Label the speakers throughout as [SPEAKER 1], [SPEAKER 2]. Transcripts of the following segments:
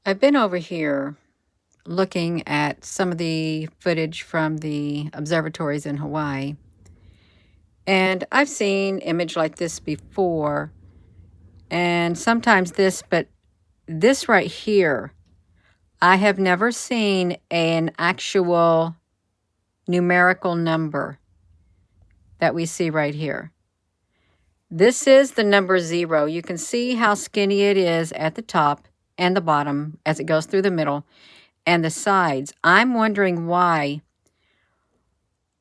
[SPEAKER 1] I've been over here looking at some of the footage from the observatories in Hawaii, and I've seen image like this before, and sometimes this, but this right here, I have never seen an actual numerical number that we see right here. This is the number 0. You can see how skinny it is at the top and the bottom as it goes through the middle and the sides. I'm wondering why.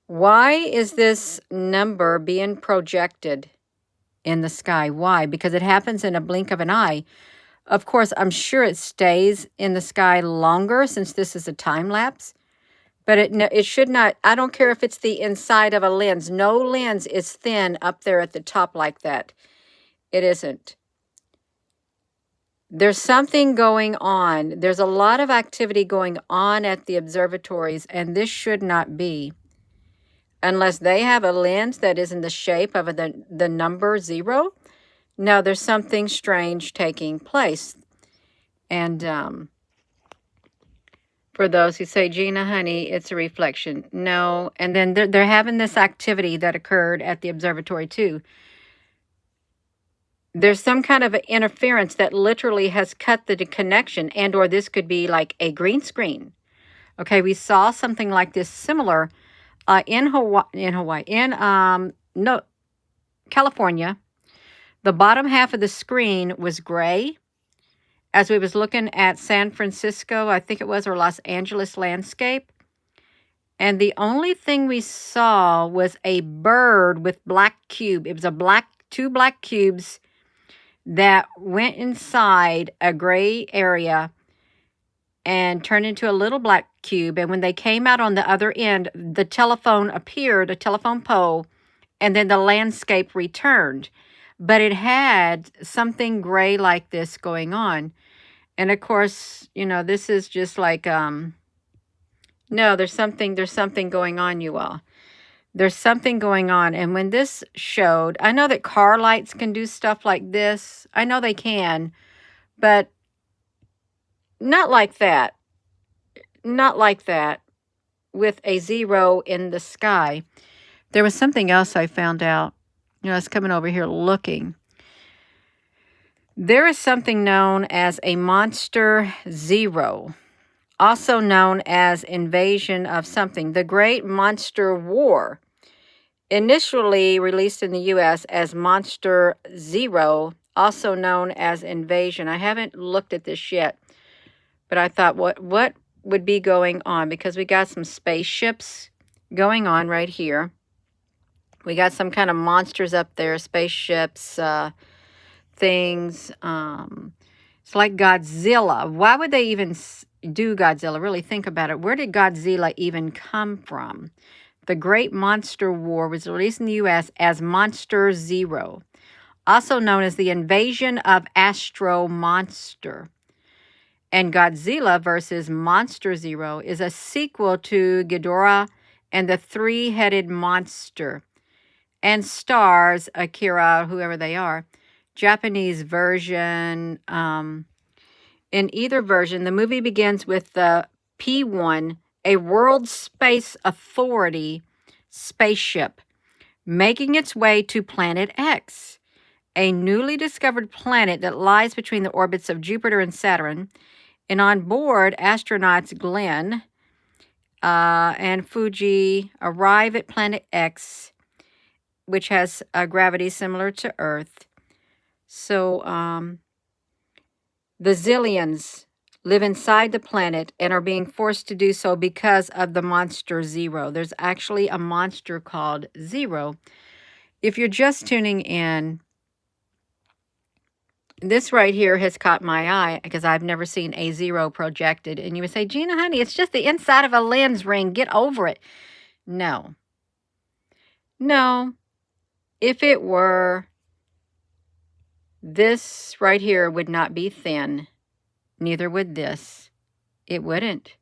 [SPEAKER 1] Why is this number being projected in the sky? Why? Because it happens in a blink of an eye. Of course, I'm sure it stays in the sky longer since this is a time lapse, but it should not. I don't care if it's the inside of a lens. No lens is thin up there at the top like that. It isn't. There's something going on. There's a lot of activity going on at the observatories, and this should not be. Unless they have a lens that is in the shape of the number 0. No, there's something strange taking place. And for those who say, Gina, honey, it's a reflection. No. And then they're having this activity that occurred at the observatory too. There's some kind of interference that literally has cut the connection, and or this could be like a green screen. Okay, we saw something like this similar in California. The bottom half of the screen was gray as we was looking at San Francisco, I think it was, or Los Angeles landscape. And the only thing we saw was a bird with black cube. It was two black cubes that went inside a gray area and turned into a little black cube. And when they came out on the other end, the telephone appeared, a telephone pole, and then the landscape returned. But it had something gray like this going on. And of course, this is just like, no, there's something going on, you all. There's something going on. And when this showed, I know that car lights can do stuff like this. I know they can, but not like that. Not like that with a 0 in the sky. There was something else I found out. I was coming over here looking. There is something known as a monster 0, also known as invasion of something. The Great Monster War, initially released in the U.S. as Monster 0, also known as invasion. I haven't looked at this yet, but I thought, what would be going on? Because we got some spaceships going on right here. We got some kind of monsters up there, spaceships, things. It's like Godzilla. Why would they even do Godzilla? Really think about it. Where did Godzilla even come from? The Great Monster War was released in the U.S. as Monster 0, also known as the Invasion of Astro Monster. And Godzilla versus Monster 0 is a sequel to Ghidorah and the Three-Headed Monster, and stars Akira, whoever they are. Japanese version. In either version, the movie begins with the P-1, a World Space Authority spaceship, making its way to Planet X, a newly discovered planet that lies between the orbits of Jupiter and Saturn. And on board, astronauts Glenn and Fuji arrive at Planet X, which has a gravity similar to Earth. So the Zillions live inside the planet and are being forced to do so because of the monster 0. There's actually a monster called 0. If you're just tuning in, this right here has caught my eye because I've never seen a 0 projected. And you would say, Gina, honey, it's just the inside of a lens ring. Get over it. No. No. If it were, this right here would not be thin. Neither would this. It wouldn't.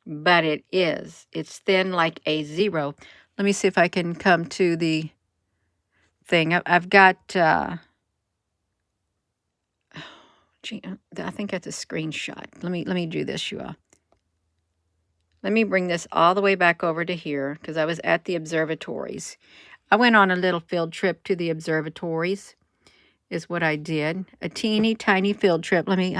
[SPEAKER 1] But it is. It's thin like a 0. Let me see if I can come to the thing. I've got... Gee, I think that's a screenshot. Let me do this, you all. Let me bring this all the way back over to here because I was at the observatories. I went on a little field trip to the observatories is what I did. A teeny tiny field trip. Let me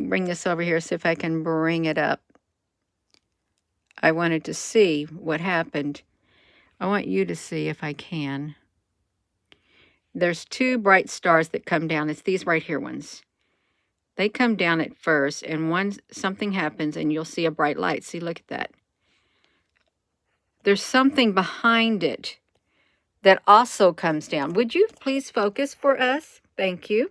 [SPEAKER 1] bring this over here, see if I can bring it up. I wanted to see what happened. I want you to see if I can. There's two bright stars that come down. It's these right here ones. They come down at first, and something happens, and you'll see a bright light. See, look at that. There's something behind it that also comes down. Would you please focus for us? Thank you.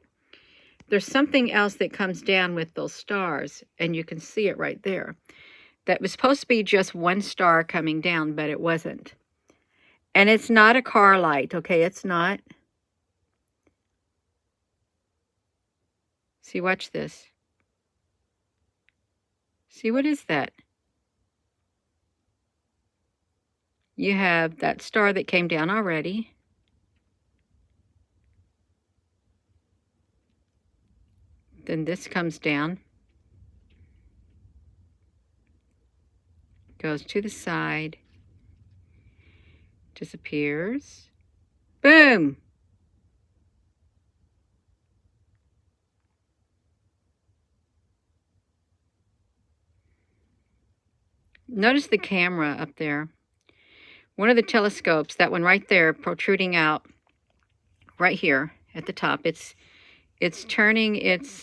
[SPEAKER 1] There's something else that comes down with those stars, and you can see it right there. That was supposed to be just one star coming down, but it wasn't. And it's not a car light, okay? It's not. See, watch this. See, what is that? You have that star that came down already. Then this comes down. Goes to the side. Disappears. Boom! Notice the camera up there. One of the telescopes, that one right there, protruding out right here at the top. It's turning its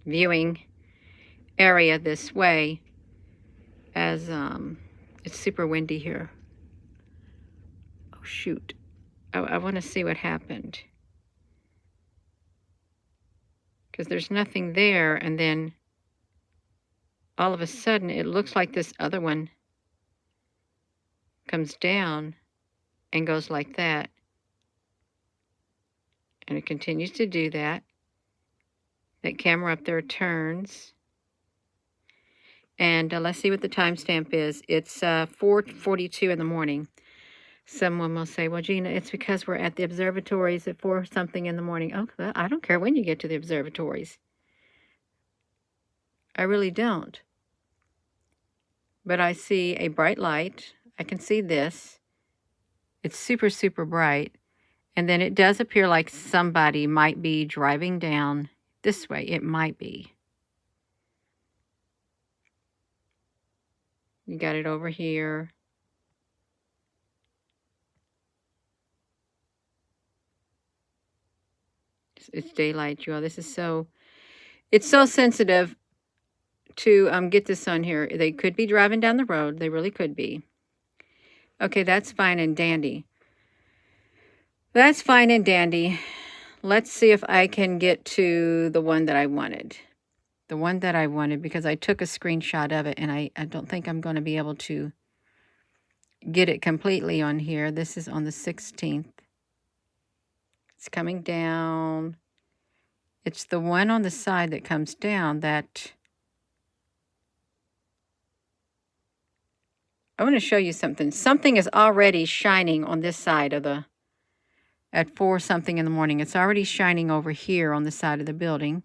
[SPEAKER 1] viewing area this way as it's super windy here. Oh, shoot. I want to see what happened. Because there's nothing there, and then all of a sudden it looks like this other one comes down and goes like that. And it continues to do that. That camera up there turns. And let's see what the timestamp is. It's 4:42 in the morning. Someone will say, well, Gina, it's because we're at the observatories at 4 something in the morning. Oh, well, I don't care when you get to the observatories. I really don't. But I see a bright light. I can see this. It's super, super bright. And then it does appear like somebody might be driving down this way. It might be. You got it over here. It's daylight, you all. This is it's so sensitive to get this on here. They could be driving down the road. They really could be. Okay, that's fine and dandy. That's fine and dandy. Let's see if I can get to the one that I wanted. The one that I wanted, because I took a screenshot of it, and I don't think I'm going to be able to get it completely on here. This is on the 16th. It's coming down. It's the one on the side that comes down that... I want to show you something. Something is already shining on this side of the... At 4 something in the morning. It's already shining over here on the side of the building.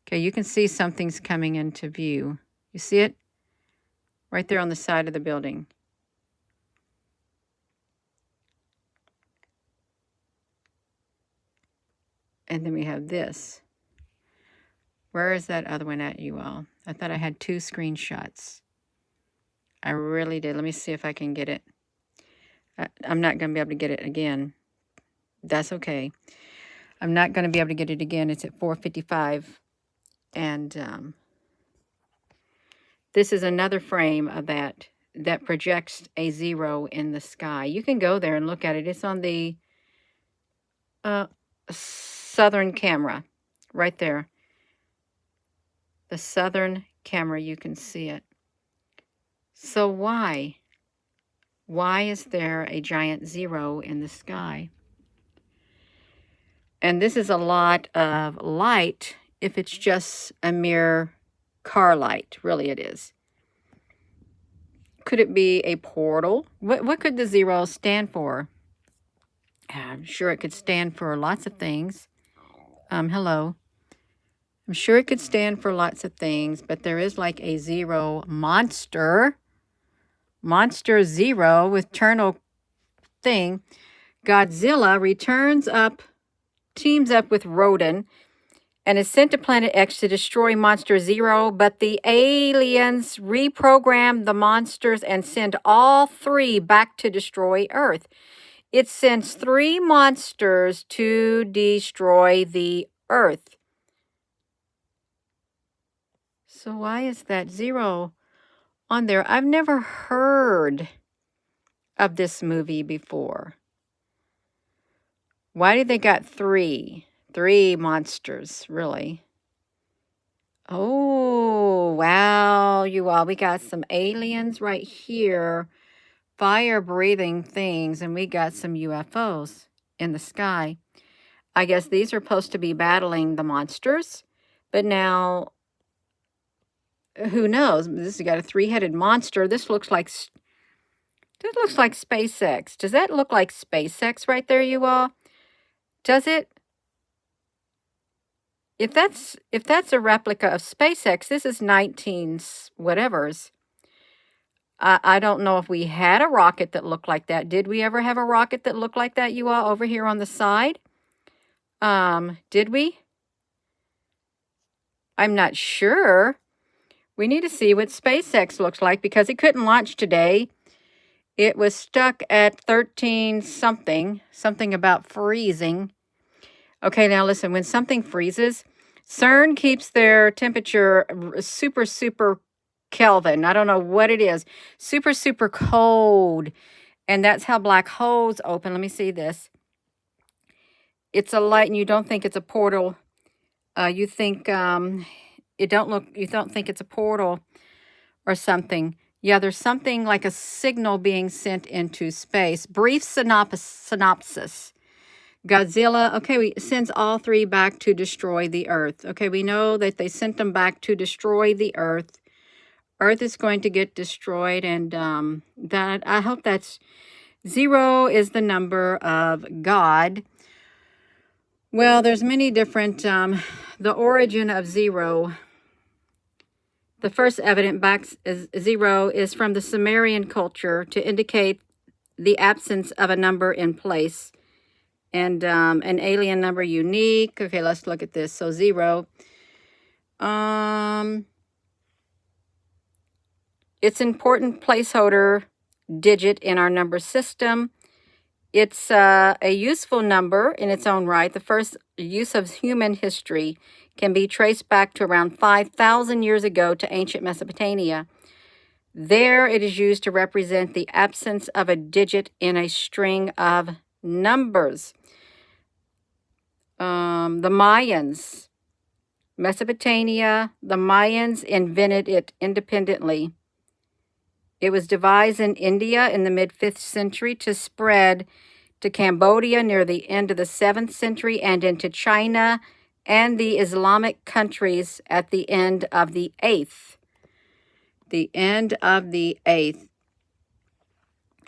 [SPEAKER 1] Okay, you can see something's coming into view. You see it? Right there on the side of the building. And then we have this. Where is that other one at, you all? I thought I had 2 screenshots. I really did. Let me see if I can get it. I'm not going to be able to get it again. That's okay. I'm not going to be able to get it again. It's at 4:55. And this is another frame of that projects a 0 in the sky. You can go there and look at it. It's on the southern camera right there. The southern camera, you can see it. So why? Why is there a giant 0 in the sky? And this is a lot of light if it's just a mere car light. Really it is. Could it be a portal? What could the 0 stand for? I'm sure it could stand for lots of things. Hello. I'm sure it could stand for lots of things, but there is like a zero monster. Monster zero with Turtle thing. Godzilla teams up with Rodan, and is sent to Planet X to destroy Monster Zero, but the aliens reprogram the monsters and send all three back to destroy Earth. It sends 3 monsters to destroy the Earth. So why is that zero on there? I've never heard of this movie before. Why did they got 3? 3 monsters, really? Oh, wow, you all. We got some aliens right here, fire-breathing things, and we got some UFOs in the sky. I guess these are supposed to be battling the monsters, but now, who knows? This has got a 3-headed monster. This looks like SpaceX. Does that look like SpaceX right there, you all? Does it? If that's a replica of SpaceX, this is 19 whatevers. I don't know if we had a rocket that looked like that. Did we ever have a rocket that looked like that, you all, over here on the side? Did we? I'm not sure. We need to see what SpaceX looks like because it couldn't launch today. It was stuck at 13 something about freezing. Okay, now listen, when something freezes, CERN keeps their temperature super Kelvin. I don't know what it is. Super cold. And that's how black holes open. Let me see this. It's a light and you don't think it's a portal. You think you don't think it's a portal or something. Yeah, there's something like a signal being sent into space. Brief synopsis. Godzilla, okay, sends all 3 back to destroy the Earth. Okay, we know that they sent them back to destroy the Earth. Earth is going to get destroyed, and that I hope that's 0 is the number of God. Well, there's many different, the origin of 0. The first evident back is 0 is from the Sumerian culture to indicate the absence of a number in place. And an alien number unique. Okay, let's look at this. So 0. It's an important placeholder digit in our number system. It's a useful number in its own right. The first use of human history can be traced back to around 5,000 years ago to ancient Mesopotamia. There it is used to represent the absence of a digit in a string of numbers. The Mayans, Mesopotamia, the Mayans invented it independently. It was devised in India in the mid-5th century to spread to Cambodia near the end of the 7th century and into China and the Islamic countries at the end of the 8th. The end of the 8th.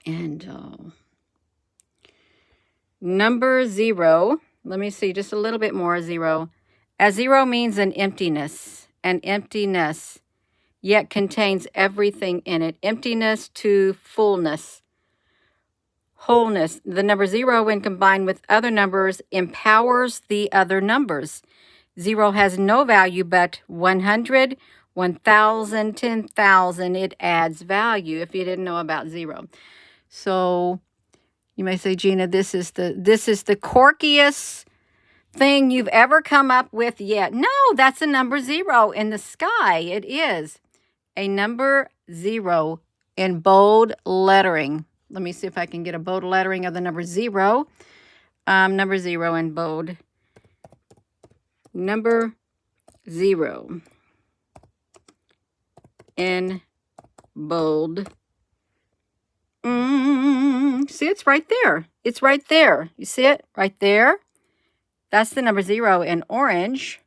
[SPEAKER 1] And number 0. Let me see just a little bit more 0. As 0 means an emptiness, yet contains everything in it. Emptiness to fullness, wholeness. The number 0, when combined with other numbers, empowers the other numbers. 0 has no value but 100, 1,000, 10,000. It adds value if you didn't know about 0. So you may say, Gina, this is the quirkiest thing you've ever come up with yet. No, that's a number 0 in the sky. It is a number 0 in bold lettering. Let me see if I can get a bold lettering of the number 0. Number 0 in bold. Number 0 in bold. See, it's right there. It's right there. You see it? Right there. That's the number 0 in orange.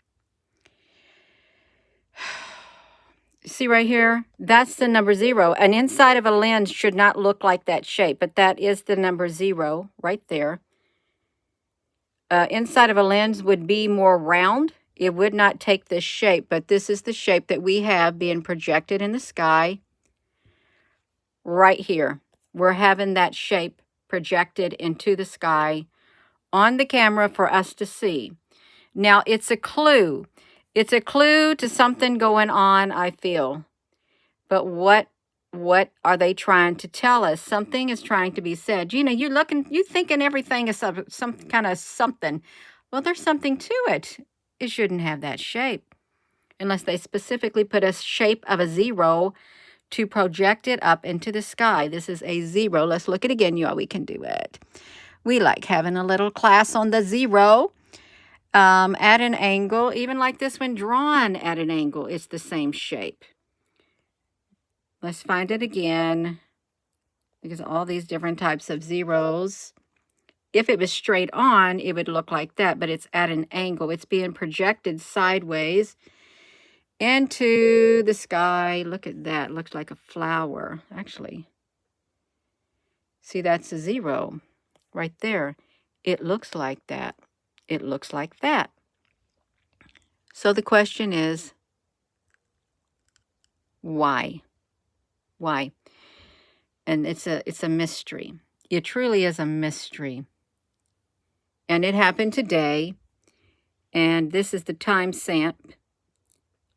[SPEAKER 1] See right here? That's the number 0. An inside of a lens should not look like that shape, but that is the number 0 right there. inside of a lens would be more round. It would not take this shape, but this is the shape that we have being projected in the sky right here. We're having that shape projected into the sky on the camera for us to see. Now, it's a clue. It's a clue to something going on, I feel. But what are they trying to tell us? Something is trying to be said. You know, you thinking everything is some kind of something. Well, there's something to it. It shouldn't have that shape. Unless they specifically put a shape of a zero to project it up into the sky. This is a zero. Let's look at it again, y'all. We can do it. We like having a little class on the zero. At an angle, even like this one drawn at an angle, it's the same shape. Let's find it again, because all these different types of zeros. If it was straight on, it would look like that, but it's at an angle. It's being projected sideways into the sky. Look at that. Looks like a flower, actually. See, that's a zero right there. It looks like that. It looks like that. So the question is, why? Why? And it's a mystery. It truly is a mystery. And it happened today. And this is the time stamp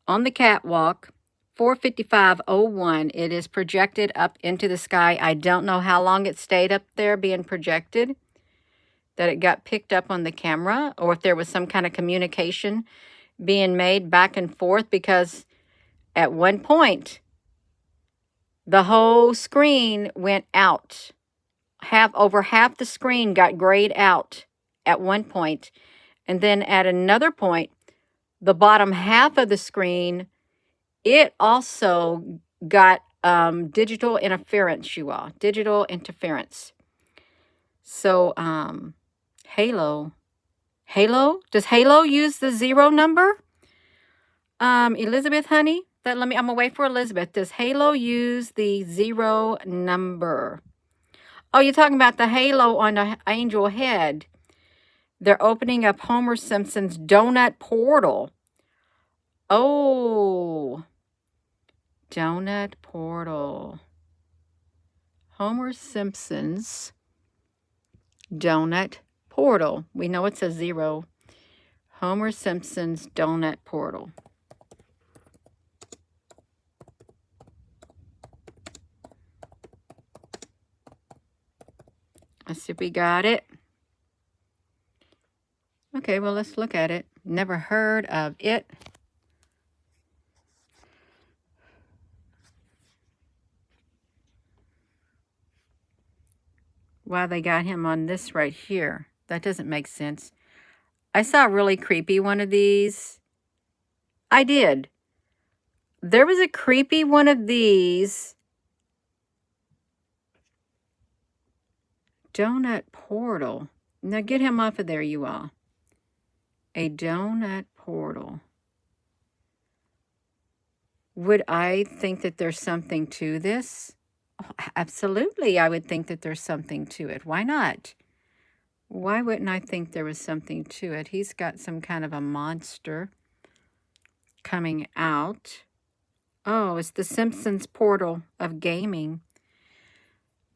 [SPEAKER 1] on the catwalk, 4:55:01. It is projected up into the sky. I don't know how long it stayed up there being projected, that it got picked up on the camera, or if there was some kind of communication being made back and forth, because at one point, the whole screen went out. Over half the screen got grayed out at one point. And then at another point, the bottom half of the screen, it also got digital interference, you all. Digital interference. So, Halo. Does Halo use the zero number? Elizabeth, honey? I'm gonna wait for Elizabeth. Does Halo use the zero number? Oh, you're talking about the halo on the angel head. They're opening up Homer Simpson's donut portal. Oh, donut portal. Homer Simpson's donut portal. We know it's a zero. Homer Simpson's donut portal. Let's see if we got it. Okay, well, let's look at it. Never heard of it. Why they got him on this right here? That doesn't make sense. I saw a really creepy one of these. I did. There was a creepy one of these. Donut portal. Now get him off of there, you all. A donut portal. Would I think that there's something to this? Oh, absolutely, I would think that there's something to it. Why not? Why wouldn't I think there was something to it? He's got some kind of a monster coming out. Oh, it's the Simpsons portal of gaming.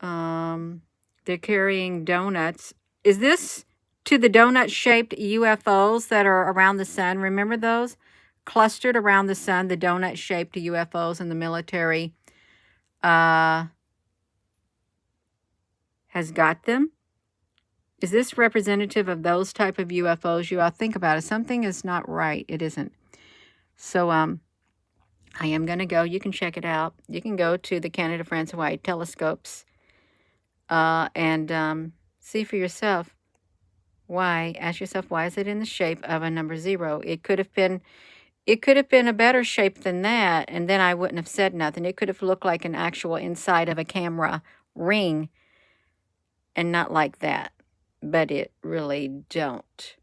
[SPEAKER 1] They're carrying donuts. Is this to the donut-shaped UFOs that are around the sun? Remember those? Clustered around the sun, the donut-shaped UFOs in the military has got them. Is this representative of those type of UFOs? You all think about it. Something is not right. It isn't. So I am going to go. You can check it out. You can go to the Canada, France, Hawaii telescopes and see for yourself. Why? Ask yourself, why is it in the shape of a number zero? It could have been a better shape than that, and then I wouldn't have said nothing. It could have looked like an actual inside of a camera ring and not like that. But it really don't.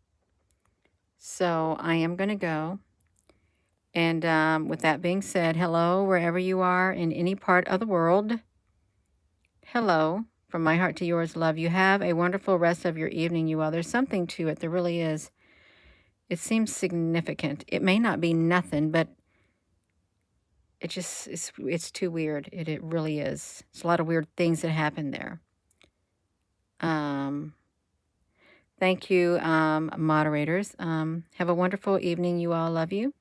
[SPEAKER 1] So I am going to go. And with that being said, hello, wherever you are in any part of the world. Hello. From my heart to yours, love. You have a wonderful rest of your evening, you all. There's something to it. There really is. It seems significant. It may not be nothing, but it just, it's too weird. It really is. It's a lot of weird things that happen there. Thank you, moderators. Have a wonderful evening. You all, love you.